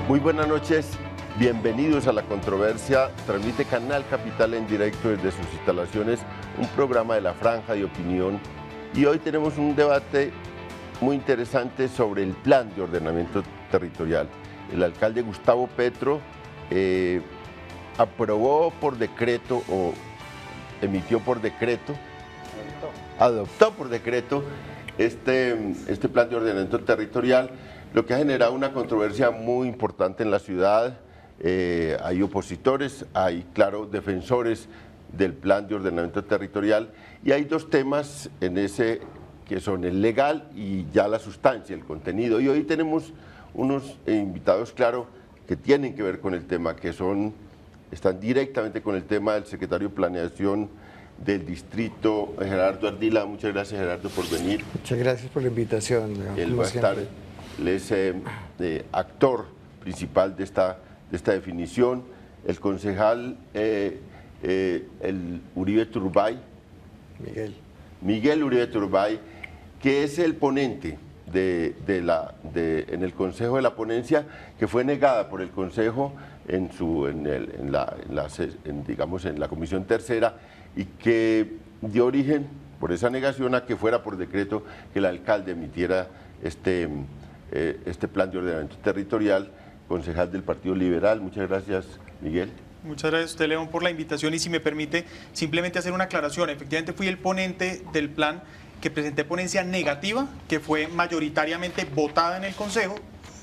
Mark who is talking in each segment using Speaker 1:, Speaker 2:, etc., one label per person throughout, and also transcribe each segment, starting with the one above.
Speaker 1: Muy buenas noches, bienvenidos a La Controversia. Transmite Canal Capital en directo desde sus instalaciones, un programa de la Franja de Opinión. Y hoy tenemos un debate muy interesante sobre el plan de ordenamiento territorial. El alcalde Gustavo Petro aprobó por decreto o emitió por decreto, adoptó por decreto este plan de ordenamiento territorial, lo que ha generado una controversia muy importante en la ciudad. Hay opositores, hay, claro, defensores del plan de ordenamiento territorial, y hay dos temas en ese que son el legal y ya la sustancia, el contenido. Y hoy tenemos unos invitados, claro, que tienen que ver con el tema, que están directamente con el tema del secretario de Planeación del distrito, Gerardo Ardila. Muchas gracias, Gerardo, por venir.
Speaker 2: Muchas gracias por la invitación.
Speaker 1: Él va a estar, él es actor principal de esta definición. El concejal el Uribe Turbay, Miguel Uribe Turbay, que es el ponente en el Consejo de la Ponencia, que fue negada por el Consejo en la Comisión Tercera, y que dio origen, por esa negación, a que fuera por decreto que el alcalde emitiera este plan de ordenamiento territorial. Concejal del Partido Liberal. Muchas gracias, Miguel.
Speaker 3: Muchas gracias a usted, León, por la invitación, y si me permite simplemente hacer una aclaración. Efectivamente fui el ponente del plan, que presenté ponencia negativa, que fue mayoritariamente votada en el Consejo,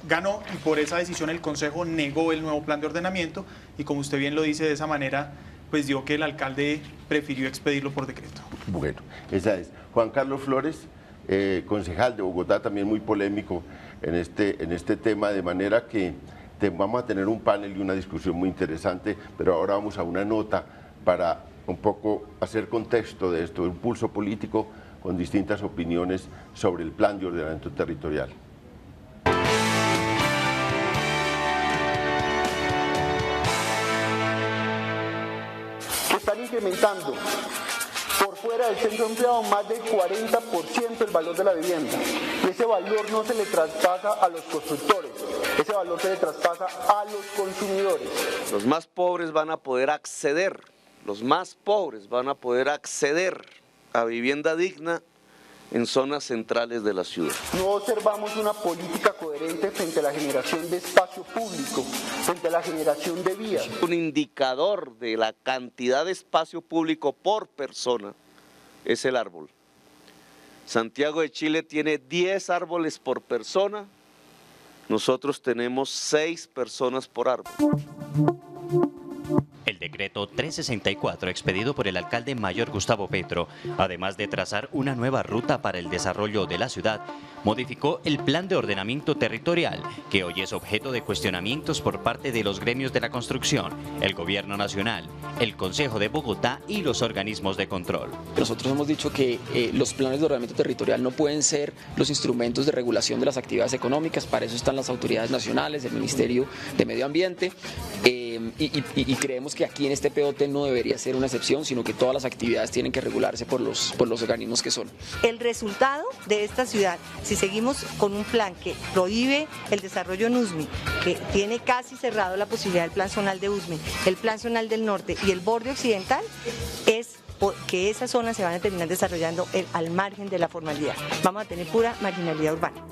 Speaker 3: ganó, y por esa decisión el Consejo negó el nuevo plan de ordenamiento, y como usted bien lo dice, de esa manera pues dio que el alcalde prefirió expedirlo por decreto.
Speaker 1: Bueno, esa es. Juan Carlos Flores, concejal de Bogotá, también muy polémico en este tema, de manera que vamos a tener un panel y una discusión muy interesante, pero ahora vamos a una nota para un poco hacer contexto de esto, un pulso político con distintas opiniones sobre el plan de ordenamiento territorial.
Speaker 4: Están incrementando por fuera del centro empleado más del 40% el valor de la vivienda, y ese valor no se le traspasa a los constructores, ese valor se le traspasa a los consumidores.
Speaker 5: Los más pobres van a poder acceder, a vivienda digna en zonas centrales de la ciudad.
Speaker 4: No observamos una política coherente frente a la generación de espacio público, frente a la generación de vías.
Speaker 5: Un indicador de la cantidad de espacio público por persona es el árbol. Santiago de Chile tiene 10 árboles por persona, nosotros tenemos 6 personas por árbol.
Speaker 6: El decreto 364, expedido por el alcalde mayor Gustavo Petro, además de trazar una nueva ruta para el desarrollo de la ciudad, modificó el plan de ordenamiento territorial, que hoy es objeto de cuestionamientos por parte de los gremios de la construcción, el gobierno nacional, el Consejo de Bogotá y los organismos de control.
Speaker 7: Nosotros hemos dicho que los planes de ordenamiento territorial no pueden ser los instrumentos de regulación de las actividades económicas. Para eso están las autoridades nacionales, el Ministerio de Medio Ambiente, y creemos que aquí en este POT no debería ser una excepción, sino que todas las actividades tienen que regularse por los organismos que son.
Speaker 8: El resultado de esta ciudad, si seguimos con un plan que prohíbe el desarrollo en Usme, que tiene casi cerrado la posibilidad del plan zonal de Usme, el plan zonal del norte y el borde occidental, es que esas zonas se van a terminar desarrollando al margen de la formalidad. Vamos a tener pura marginalidad urbana.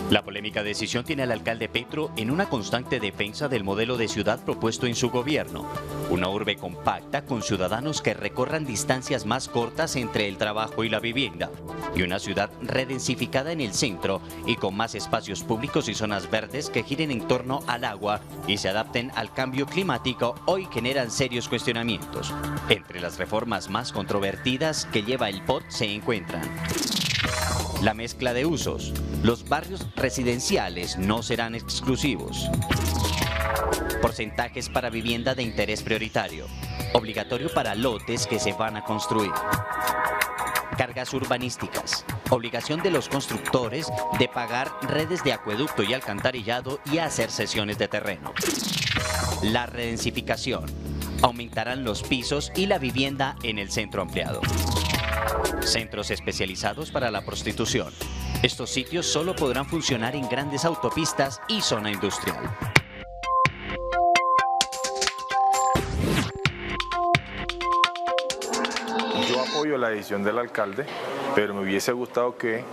Speaker 6: La polémica decisión tiene al alcalde Petro en una constante defensa del modelo de ciudad propuesto en su gobierno. Una urbe compacta con ciudadanos que recorran distancias más cortas entre el trabajo y la vivienda. Y una ciudad redensificada en el centro y con más espacios públicos y zonas verdes que giren en torno al agua y se adapten al cambio climático, hoy generan serios cuestionamientos. Entre las reformas más controvertidas que lleva el POT se encuentran: la mezcla de usos. Los barrios residenciales no serán exclusivos. Porcentajes para vivienda de interés prioritario. Obligatorio para lotes que se van a construir. Cargas urbanísticas. Obligación de los constructores de pagar redes de acueducto y alcantarillado y hacer cesiones de terreno. La redensificación. Aumentarán los pisos y la vivienda en el centro ampliado. Centros especializados para la prostitución. Estos sitios solo podrán funcionar en grandes autopistas y zona industrial.
Speaker 9: Yo apoyo la decisión del alcalde, pero me hubiese gustado que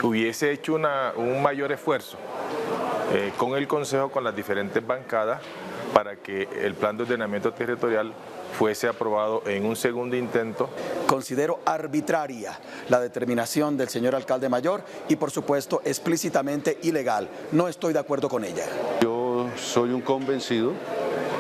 Speaker 9: hubiese hecho un mayor esfuerzo con el Consejo, con las diferentes bancadas, para que el plan de ordenamiento territorial fuese aprobado en un segundo intento.
Speaker 10: Considero arbitraria la determinación del señor alcalde mayor y, por supuesto, explícitamente ilegal. No estoy de acuerdo con ella.
Speaker 11: Yo soy un convencido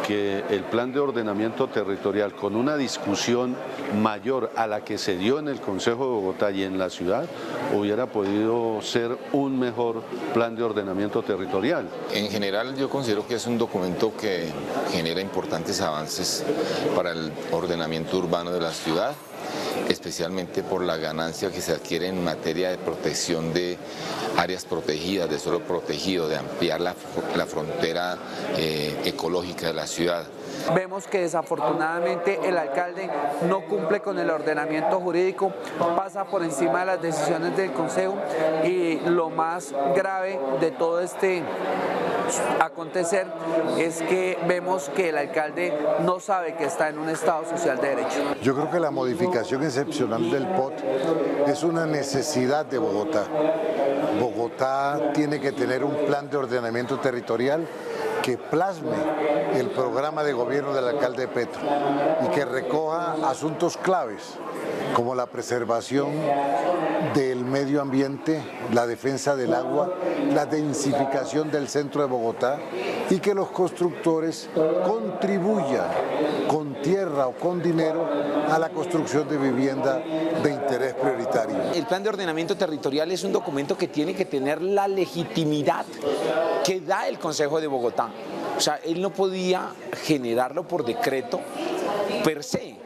Speaker 11: que el plan de ordenamiento territorial, con una discusión mayor a la que se dio en el Consejo de Bogotá y en la ciudad, hubiera podido ser un mejor plan de ordenamiento territorial.
Speaker 12: En general, yo considero que es un documento que genera importantes avances para el ordenamiento urbano de la ciudad, especialmente por la ganancia que se adquiere en materia de protección de áreas protegidas, de suelo protegido, de ampliar la frontera ecológica de la ciudad.
Speaker 13: Vemos que desafortunadamente el alcalde no cumple con el ordenamiento jurídico, pasa por encima de las decisiones del Consejo, y lo más grave de todo este acontecer es que vemos que el alcalde no sabe que está en un Estado social de derecho.
Speaker 14: Yo creo que la modificación excepcional del POT es una necesidad de Bogotá. Bogotá tiene que tener un plan de ordenamiento territorial que plasme el programa de gobierno del alcalde Petro y que recoja asuntos claves como la preservación del medio ambiente, la defensa del agua, la densificación del centro de Bogotá, y que los constructores contribuyan con tierra o con dinero a la construcción de vivienda de interés prioritario.
Speaker 15: El plan de ordenamiento territorial es un documento que tiene que tener la legitimidad que da el Consejo de Bogotá. O sea, él no podía generarlo por decreto per se.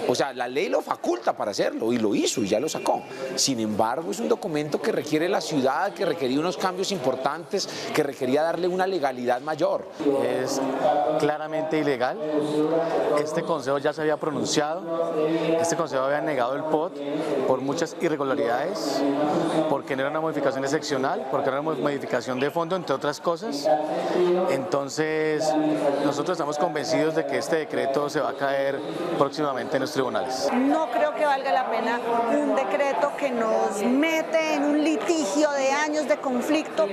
Speaker 15: O sea, la ley lo faculta para hacerlo y lo hizo y ya lo sacó. Sin embargo, es un documento que requiere la ciudad, que requería unos cambios importantes, que requería darle una legalidad mayor.
Speaker 16: Es claramente ilegal. Este consejo ya se había pronunciado. Este consejo había negado el POT por muchas irregularidades, porque no era una modificación excepcional, porque era una modificación de fondo, entre otras cosas. Entonces, nosotros estamos convencidos de que este decreto se va a caer próximamente en los tribunales.
Speaker 17: No creo que valga la pena un decreto que nos mete en un litigio de años de conflicto.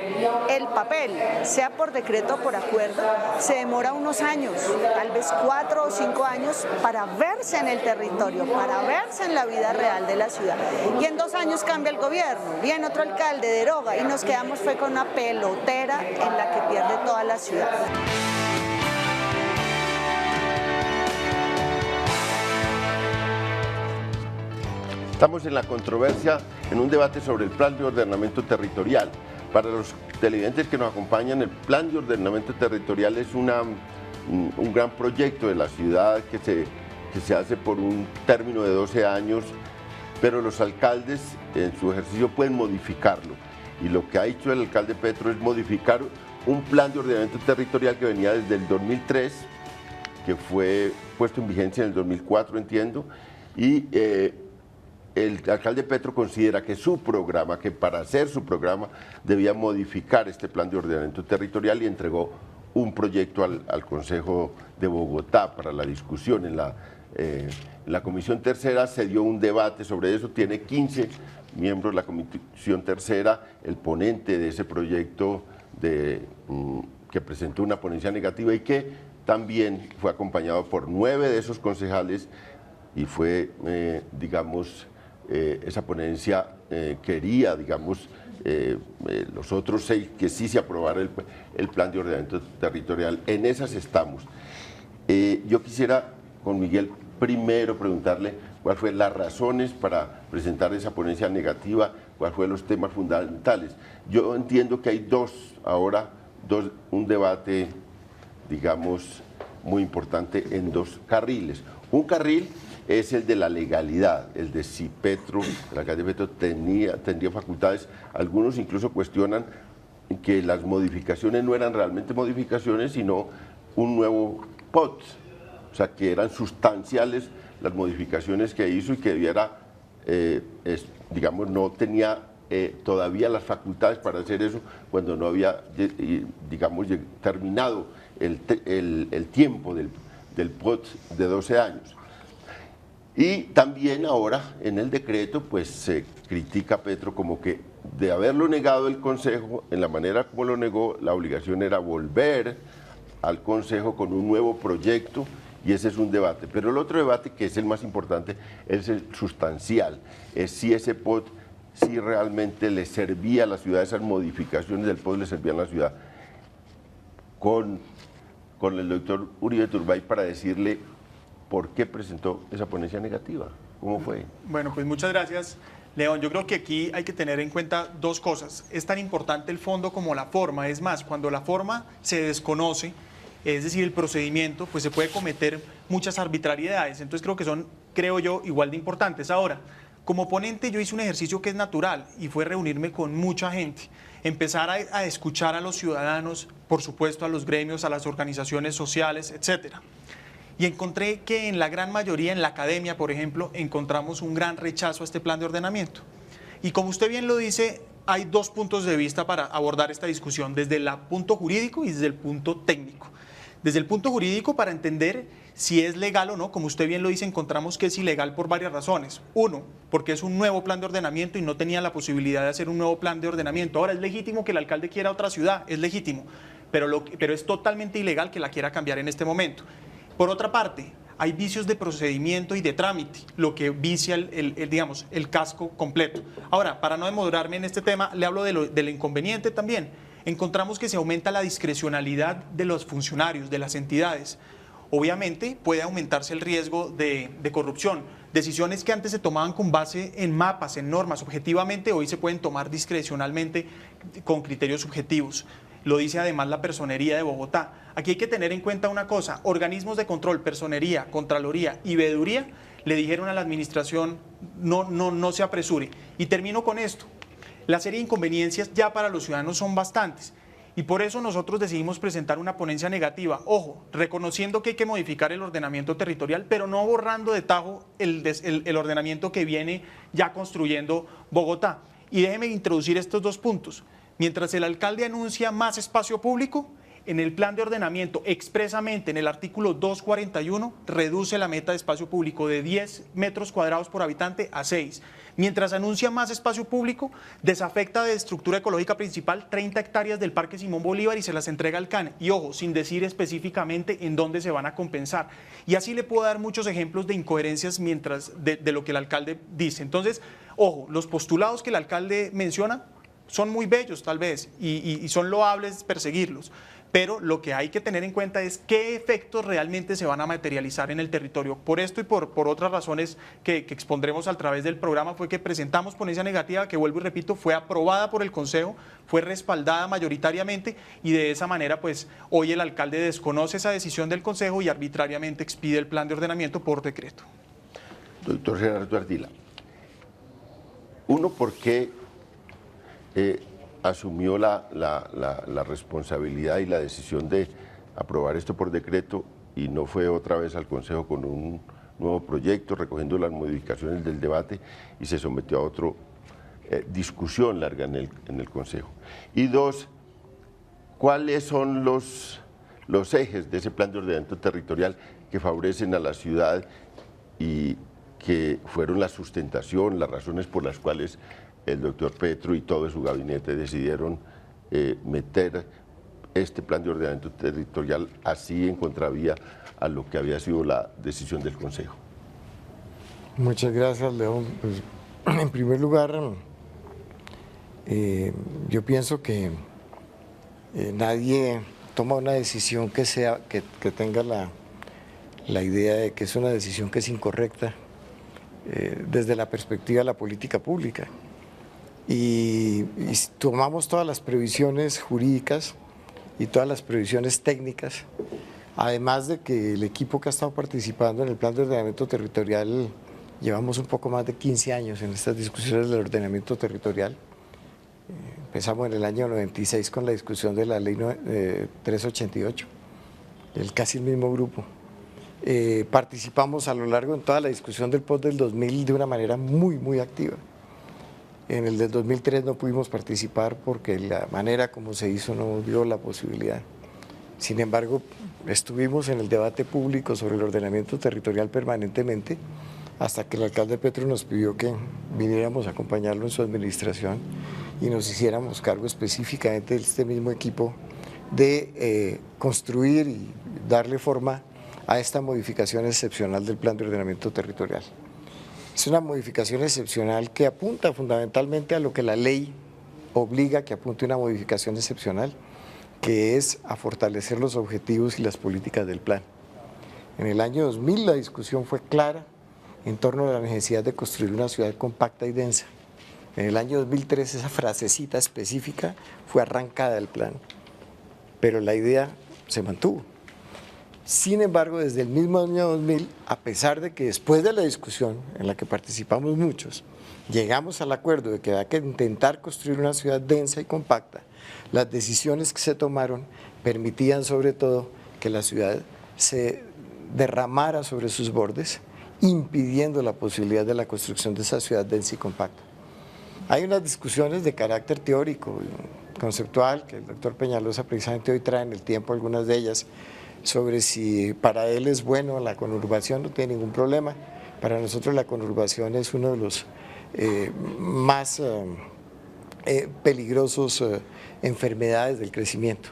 Speaker 17: El papel, sea por decreto o por acuerdo, se demora unos años, tal vez 4 o 5 años, para verse en el territorio, para verse en la vida real de la ciudad. Y en 2 años cambia el gobierno, viene otro alcalde, deroga, y nos quedamos fue con una pelotera en la que pierde toda la ciudad.
Speaker 1: Estamos en la controversia, en un debate sobre el plan de ordenamiento territorial. Para los televidentes que nos acompañan, el plan de ordenamiento territorial es un gran proyecto de la ciudad que se hace por un término de 12 años, pero los alcaldes en su ejercicio pueden modificarlo. Y lo que ha hecho el alcalde Petro es modificar un plan de ordenamiento territorial que venía desde el 2003, que fue puesto en vigencia en el 2004, entiendo, y el alcalde Petro considera que su programa, que para hacer su programa debía modificar este plan de ordenamiento territorial, y entregó un proyecto al Consejo de Bogotá para la discusión. En la Comisión Tercera se dio un debate sobre eso, tiene 15 miembros la Comisión Tercera, el ponente de ese proyecto que presentó una ponencia negativa y que también fue acompañado por 9 de esos concejales, y fue, digamos, esa ponencia quería, digamos, los otros 6 que sí se aprobara el plan de ordenamiento territorial. En esas estamos. Yo quisiera con Miguel primero preguntarle cuáles fueron las razones para presentar esa ponencia negativa, cuáles fueron los temas fundamentales. Yo entiendo que hay un debate, digamos, muy importante en 2 carriles. Un carril es el de la legalidad, el de si Petro, el alcalde Petro tendría facultades. Algunos incluso cuestionan que las modificaciones no eran realmente modificaciones, sino un nuevo POT, o sea, que eran sustanciales las modificaciones que hizo y que debiera, digamos, no tenía todavía las facultades para hacer eso cuando no había, digamos, terminado el tiempo del POT de 12 años. Y también ahora en el decreto pues se critica a Petro como que de haberlo negado el Consejo, en la manera como lo negó, la obligación era volver al Consejo con un nuevo proyecto, y ese es un debate. Pero el otro debate, que es el más importante, es el sustancial, es si ese POT, si realmente le servía a la ciudad, esas modificaciones del POT le servían a la ciudad, con el doctor Uribe Turbay para decirle por qué presentó esa ponencia negativa. ¿Cómo fue?
Speaker 3: Bueno, pues muchas gracias, León. Yo creo que aquí hay que tener en cuenta dos cosas. Es tan importante el fondo como la forma. Es más, cuando la forma se desconoce, es decir, el procedimiento, pues se puede cometer muchas arbitrariedades. Entonces creo yo, igual de importantes. Ahora, como ponente yo hice un ejercicio que es natural y fue reunirme con mucha gente, empezar a escuchar a los ciudadanos, por supuesto a los gremios, a las organizaciones sociales, etcétera. Y encontré que en la gran mayoría, en la academia, por ejemplo, encontramos un gran rechazo a este plan de ordenamiento. Y como usted bien lo dice, hay dos puntos de vista para abordar esta discusión, desde el punto jurídico y desde el punto técnico. Desde el punto jurídico, para entender si es legal o no, como usted bien lo dice, encontramos que es ilegal por varias razones. Uno, porque es un nuevo plan de ordenamiento y no tenía la posibilidad de hacer un nuevo plan de ordenamiento. Ahora, es legítimo que el alcalde quiera otra ciudad, es legítimo, pero es totalmente ilegal que la quiera cambiar en este momento. Por otra parte, hay vicios de procedimiento y de trámite, lo que vicia el casco completo. Ahora, para no demorarme en este tema, le hablo del inconveniente también. Encontramos que se aumenta la discrecionalidad de los funcionarios, de las entidades. Obviamente puede aumentarse el riesgo de corrupción. Decisiones que antes se tomaban con base en mapas, en normas, objetivamente, hoy se pueden tomar discrecionalmente con criterios subjetivos. Lo dice además la Personería de Bogotá. Aquí hay que tener en cuenta una cosa: organismos de control, Personería, Contraloría y Veeduría le dijeron a la administración no se apresure. Y termino con esto. La serie de inconveniencias ya para los ciudadanos son bastantes. Y por eso nosotros decidimos presentar una ponencia negativa, ojo, reconociendo que hay que modificar el ordenamiento territorial, pero no borrando de tajo el ordenamiento que viene ya construyendo Bogotá. Y déjeme introducir estos dos puntos. Mientras el alcalde anuncia más espacio público, en el plan de ordenamiento expresamente en el artículo 241 reduce la meta de espacio público de 10 metros cuadrados por habitante a 6. Mientras anuncia más espacio público, desafecta de estructura ecológica principal 30 hectáreas del Parque Simón Bolívar y se las entrega al CAN. Y ojo, sin decir específicamente en dónde se van a compensar. Y así le puedo dar muchos ejemplos de incoherencias de lo que el alcalde dice. Entonces, ojo, los postulados que el alcalde menciona son muy bellos tal vez y son loables perseguirlos. Pero lo que hay que tener en cuenta es qué efectos realmente se van a materializar en el territorio. Por esto y por otras razones que expondremos a través del programa fue que presentamos ponencia negativa que, vuelvo y repito, fue aprobada por el Consejo, fue respaldada mayoritariamente y de esa manera pues hoy el alcalde desconoce esa decisión del Consejo y arbitrariamente expide el plan de ordenamiento por decreto.
Speaker 1: Doctor Gerardo Ardila, uno, ¿por qué asumió la responsabilidad y la decisión de aprobar esto por decreto y no fue otra vez al Consejo con un nuevo proyecto, recogiendo las modificaciones del debate y se sometió a otra discusión larga en el Consejo? Y dos, ¿cuáles son los ejes de ese plan de ordenamiento territorial que favorecen a la ciudad y que fueron la sustentación, las razones por las cuales el doctor Petro y todo su gabinete decidieron meter este plan de ordenamiento territorial así en contravía a lo que había sido la decisión del Consejo?
Speaker 2: Muchas gracias, León. Pues, en primer lugar, yo pienso que nadie toma una decisión que tenga la idea de que es una decisión que es incorrecta desde la perspectiva de la política pública. Y tomamos todas las previsiones jurídicas y todas las previsiones técnicas, además de que el equipo que ha estado participando en el plan de ordenamiento territorial, llevamos un poco más de 15 años en estas discusiones del ordenamiento territorial. Empezamos en el año 96 con la discusión de la ley 388, casi el mismo grupo. Participamos a lo largo de toda la discusión del POT del 2000 de una manera muy activa. En el del 2003 no pudimos participar porque la manera como se hizo no dio la posibilidad. Sin embargo, estuvimos en el debate público sobre el ordenamiento territorial permanentemente hasta que el alcalde Petro nos pidió que viniéramos a acompañarlo en su administración y nos hiciéramos cargo específicamente de este mismo equipo de construir y darle forma a esta modificación excepcional del Plan de Ordenamiento Territorial. Es una modificación excepcional que apunta fundamentalmente a lo que la ley obliga que apunte una modificación excepcional, que es a fortalecer los objetivos y las políticas del plan. En el año 2000 la discusión fue clara en torno a la necesidad de construir una ciudad compacta y densa. En el año 2003 esa frasecita específica fue arrancada del plan, pero la idea se mantuvo. Sin embargo, desde el mismo año 2000, a pesar de que después de la discusión en la que participamos muchos, llegamos al acuerdo de que había que intentar construir una ciudad densa y compacta, las decisiones que se tomaron permitían sobre todo que la ciudad se derramara sobre sus bordes, impidiendo la posibilidad de la construcción de esa ciudad densa y compacta. Hay unas discusiones de carácter teórico, conceptual, que el doctor Peñalosa precisamente hoy trae en el tiempo algunas de ellas, sobre si para él es bueno la conurbación, no tiene ningún problema. Para nosotros la conurbación es uno de los más peligrosos enfermedades del crecimiento,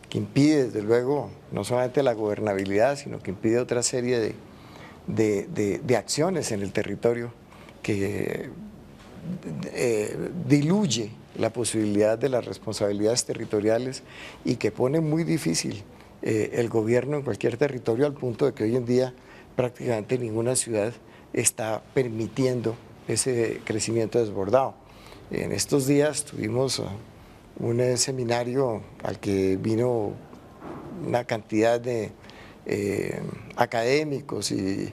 Speaker 2: que impide desde luego no solamente la gobernabilidad, sino que impide otra serie de acciones en el territorio que diluye la posibilidad de las responsabilidades territoriales y que pone muy difícil el gobierno en cualquier territorio, al punto de que hoy en día prácticamente ninguna ciudad está permitiendo ese crecimiento desbordado. En estos días tuvimos un seminario al que vino una cantidad de académicos y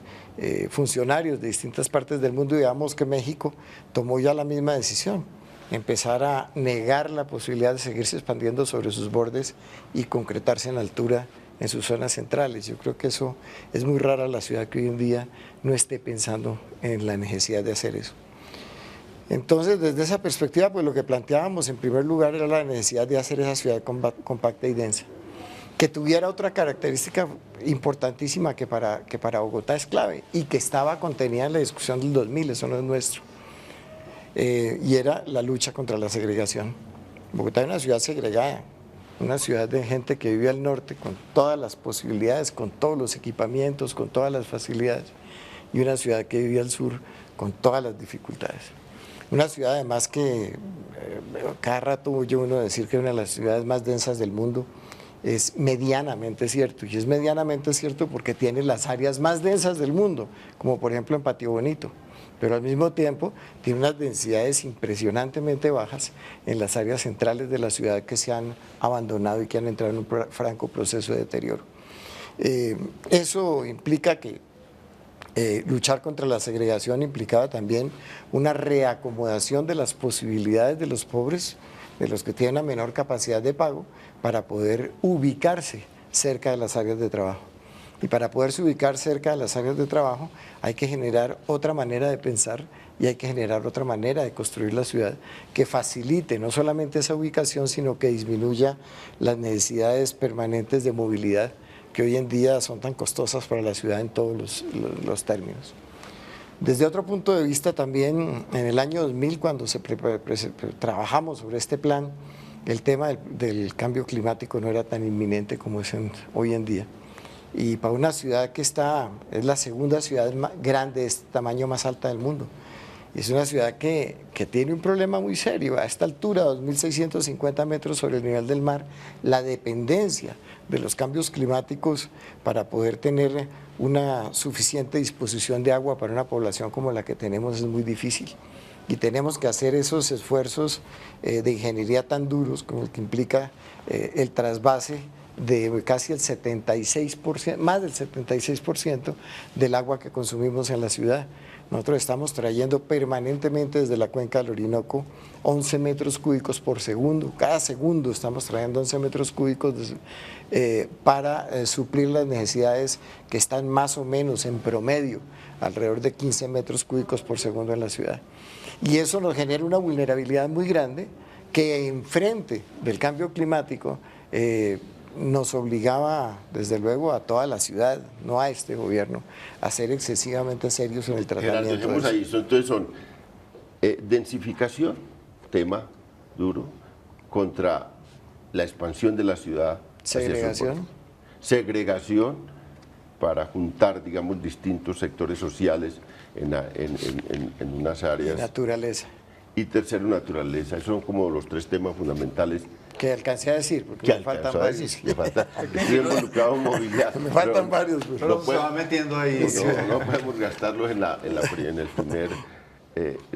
Speaker 2: funcionarios de distintas partes del mundo, y digamos que México tomó ya la misma decisión, empezar a negar la posibilidad de seguirse expandiendo sobre sus bordes y concretarse en altura en sus zonas centrales. Yo creo que eso es muy rara la ciudad que hoy en día no esté pensando en la necesidad de hacer eso. Entonces, desde esa perspectiva, pues lo que planteábamos en primer lugar era la necesidad de hacer esa ciudad compacta y densa, que tuviera otra característica importantísima que para Bogotá es clave y que estaba contenida en la discusión del 2000, eso no es nuestro, y era la lucha contra la segregación. Bogotá es una ciudad segregada, una ciudad de gente que vive al norte con todas las posibilidades, con todos los equipamientos, con todas las facilidades, y una ciudad que vive al sur con todas las dificultades. Una ciudad además que cada rato oye uno decir que es una de las ciudades más densas del mundo. Es medianamente cierto, y es medianamente cierto porque tiene las áreas más densas del mundo, como por ejemplo en Patio Bonito, pero al mismo tiempo tiene unas densidades impresionantemente bajas en las áreas centrales de la ciudad que se han abandonado y que han entrado en un franco proceso de deterioro. Eso implica que luchar contra la segregación implicaba también una reacomodación de las posibilidades de los pobres, de los que tienen una menor capacidad de pago, para poder ubicarse cerca de las áreas de trabajo. Y para poderse ubicar cerca de las áreas de trabajo hay que generar otra manera de pensar y hay que generar otra manera de construir la ciudad que facilite no solamente esa ubicación, sino que disminuya las necesidades permanentes de movilidad que hoy en día son tan costosas para la ciudad en todos los términos. Desde otro punto de vista también, en el año 2000, cuando trabajamos sobre este plan, el tema del cambio climático no era tan inminente como es hoy en día. Y para una ciudad que es la segunda ciudad grande de este tamaño más alta del mundo, es una ciudad que tiene un problema muy serio. A esta altura, 2.650 metros sobre el nivel del mar, la dependencia de los cambios climáticos para poder tener una suficiente disposición de agua para una población como la que tenemos es muy difícil. Y tenemos que hacer esos esfuerzos de ingeniería tan duros como el que implica el trasvase de casi el 76%, más del 76% del agua que consumimos en la ciudad. Nosotros estamos trayendo permanentemente desde la cuenca del Orinoco 11 metros cúbicos por segundo. Cada segundo estamos trayendo 11 metros cúbicos para suplir las necesidades que están más o menos en promedio, alrededor de 15 metros cúbicos por segundo en la ciudad. Y eso nos genera una vulnerabilidad muy grande que enfrente del cambio climático nos obligaba, desde luego, a toda la ciudad, no a este gobierno, a ser excesivamente serios en el tratamiento.
Speaker 1: Gerardo, dejemos ahí, entonces son densificación, tema duro, contra la expansión de la ciudad.
Speaker 2: Segregación.
Speaker 1: Segregación para juntar, digamos, distintos sectores sociales en unas áreas.
Speaker 2: Naturaleza.
Speaker 1: Y tercero, naturaleza. Esos son como los tres temas fundamentales.
Speaker 2: Que alcancé a decir, porque me faltan varios.
Speaker 1: Le falta, estoy involucrado en movilidad.
Speaker 2: Me faltan varios.
Speaker 18: Pero se va metiendo ahí.
Speaker 1: No podemos gastarlos en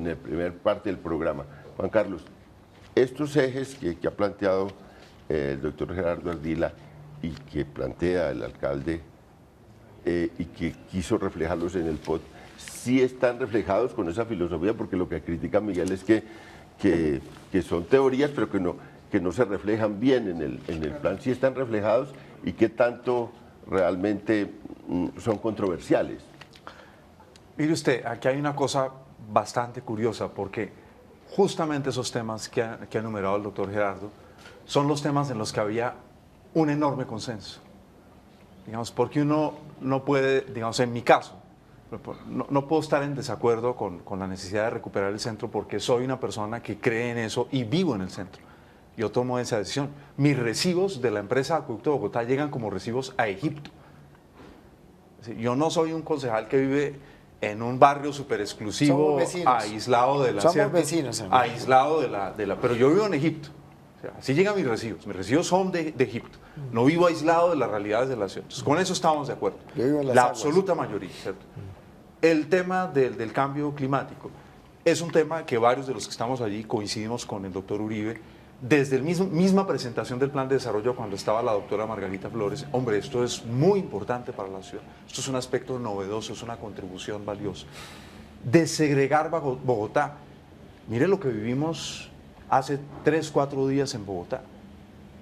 Speaker 1: el primer parte del programa. Juan Carlos, estos ejes que ha planteado el doctor Gerardo Ardila y que plantea el alcalde y que quiso reflejarlos en el POT, sí están reflejados con esa filosofía, porque lo que critica Miguel es que son teorías, pero que no se reflejan bien en el plan. Sí están reflejados y qué tanto realmente son controversiales.
Speaker 18: Mire usted, aquí hay una cosa bastante curiosa, porque justamente esos temas que ha enumerado el doctor Gerardo son los temas en los que había un enorme consenso. Digamos, porque uno no puede, digamos, en mi caso, no puedo estar en desacuerdo con la necesidad de recuperar el centro, porque soy una persona que cree en eso y vivo en el centro. Yo tomo esa decisión. Mis recibos de la empresa Acueducto de Bogotá llegan como recibos a Egipto. Yo no soy un concejal que vive en un barrio súper exclusivo, aislado de la...
Speaker 2: Somos vecinos, amigo.
Speaker 18: Aislado de la... Pero yo vivo en Egipto. O sea, así llegan mis recibos. Mis recibos son de Egipto. No vivo aislado de las realidades de la ciudad. Entonces, con eso estamos de acuerdo.
Speaker 2: Yo vivo en las
Speaker 18: la
Speaker 2: aguas.
Speaker 18: Absoluta mayoría, ¿cierto? El tema del cambio climático es un tema que varios de los que estamos allí coincidimos con el doctor Uribe. Desde la misma presentación del plan de desarrollo, cuando estaba la doctora Margarita Flores, hombre, esto es muy importante para la ciudad. Esto es un aspecto novedoso, es una contribución valiosa. Desegregar Bogotá. Mire lo que vivimos hace 3, 4 días en Bogotá,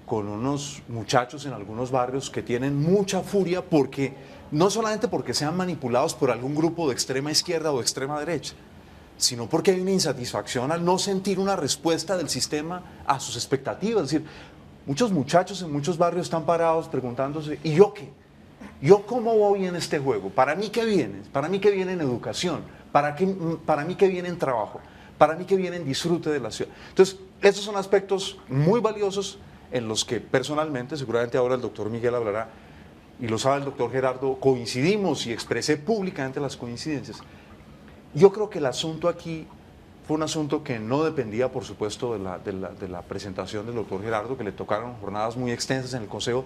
Speaker 18: con unos muchachos en algunos barrios que tienen mucha furia, porque no solamente porque sean manipulados por algún grupo de extrema izquierda o de extrema derecha, sino porque hay una insatisfacción al no sentir una respuesta del sistema a sus expectativas. Es decir, muchos muchachos en muchos barrios están parados preguntándose, ¿y yo qué? ¿Yo cómo voy en este juego? ¿Para mí qué viene? ¿Para mí qué viene en educación? ¿Para mí qué viene en trabajo? ¿Para mí qué viene en disfrute de la ciudad? Entonces, estos son aspectos muy valiosos en los que personalmente, seguramente ahora el doctor Miguel hablará, y lo sabe el doctor Gerardo, coincidimos y expresé públicamente las coincidencias. Yo creo que el asunto aquí fue un asunto que no dependía, por supuesto, de la presentación del doctor Gerardo, que le tocaron jornadas muy extensas en el Consejo,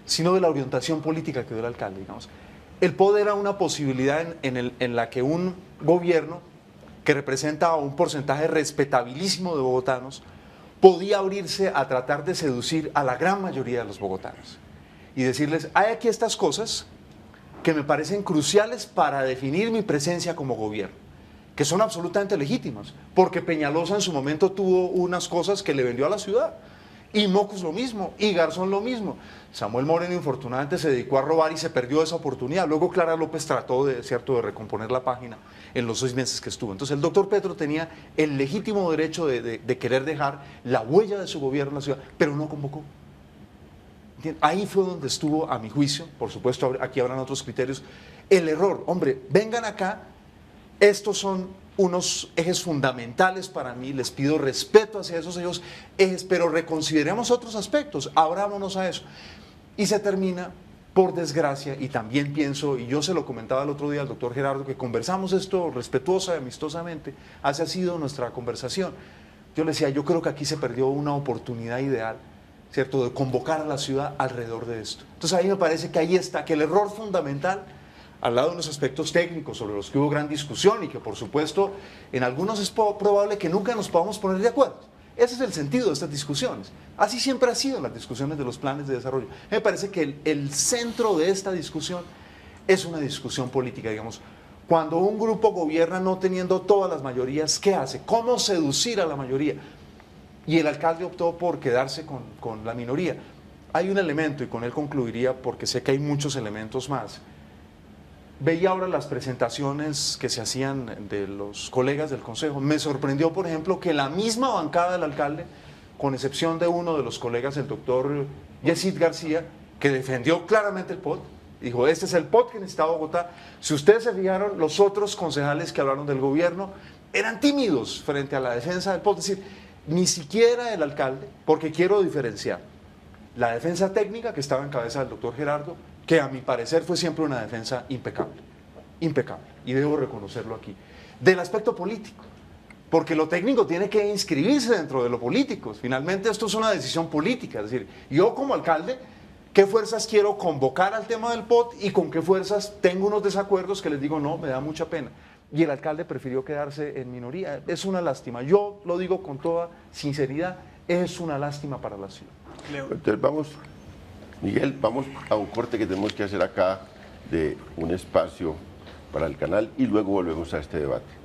Speaker 18: sino de la orientación política que dio el alcalde, digamos. El poder era una posibilidad en la que un gobierno que representa a un porcentaje respetabilísimo de bogotanos podía abrirse a tratar de seducir a la gran mayoría de los bogotanos y decirles, hay aquí estas cosas que me parecen cruciales para definir mi presencia como gobierno, que son absolutamente legítimas, porque Peñalosa en su momento tuvo unas cosas que le vendió a la ciudad, y Mocus lo mismo, y Garzón lo mismo. Samuel Moreno infortunadamente se dedicó a robar y se perdió esa oportunidad. Luego Clara López trató de recomponer la página en los 6 meses que estuvo. Entonces el doctor Petro tenía el legítimo derecho de querer dejar la huella de su gobierno en la ciudad, pero no convocó. Ahí fue donde estuvo, a mi juicio, por supuesto aquí habrán otros criterios, el error. Hombre, vengan acá, estos son unos ejes fundamentales para mí, les pido respeto hacia esos ejes, pero reconsideremos otros aspectos, abrámonos a eso. Y se termina, por desgracia, y también pienso, y yo se lo comentaba el otro día al doctor Gerardo, que conversamos esto respetuosa y amistosamente, así ha sido nuestra conversación. Yo le decía, yo creo que aquí se perdió una oportunidad ideal, ¿cierto?, de convocar a la ciudad alrededor de esto. Entonces ahí me parece que ahí está, que el error fundamental, al lado de unos aspectos técnicos sobre los que hubo gran discusión y que por supuesto en algunos es probable que nunca nos podamos poner de acuerdo. Ese es el sentido de estas discusiones. Así siempre ha sido en las discusiones de los planes de desarrollo. Me parece que el centro de esta discusión es una discusión política, digamos. Cuando un grupo gobierna no teniendo todas las mayorías, ¿qué hace? ¿Cómo seducir a la mayoría? Y el alcalde optó por quedarse con la minoría. Hay un elemento, y con él concluiría porque sé que hay muchos elementos más. Veía ahora las presentaciones que se hacían de los colegas del Consejo. Me sorprendió, por ejemplo, que la misma bancada del alcalde, con excepción de uno de los colegas, el doctor Yesid García, que defendió claramente el POT. Dijo, este es el POT que necesitaba Bogotá. Si ustedes se fijaron, los otros concejales que hablaron del gobierno eran tímidos frente a la defensa del POT. Es decir, ni siquiera el alcalde, porque quiero diferenciar la defensa técnica que estaba en cabeza del doctor Gerardo, que a mi parecer fue siempre una defensa impecable, impecable, y debo reconocerlo aquí, del aspecto político, porque lo técnico tiene que inscribirse dentro de lo político. Finalmente esto es una decisión política, es decir, yo como alcalde, ¿qué fuerzas quiero convocar al tema del POT y con qué fuerzas tengo unos desacuerdos que les digo, no, me da mucha pena? Y el alcalde prefirió quedarse en minoría. Es una lástima. Yo lo digo con toda sinceridad, es una lástima para la ciudad.
Speaker 1: Entonces vamos, Miguel, vamos a un corte que tenemos que hacer acá de un espacio para el canal y luego volvemos a este debate.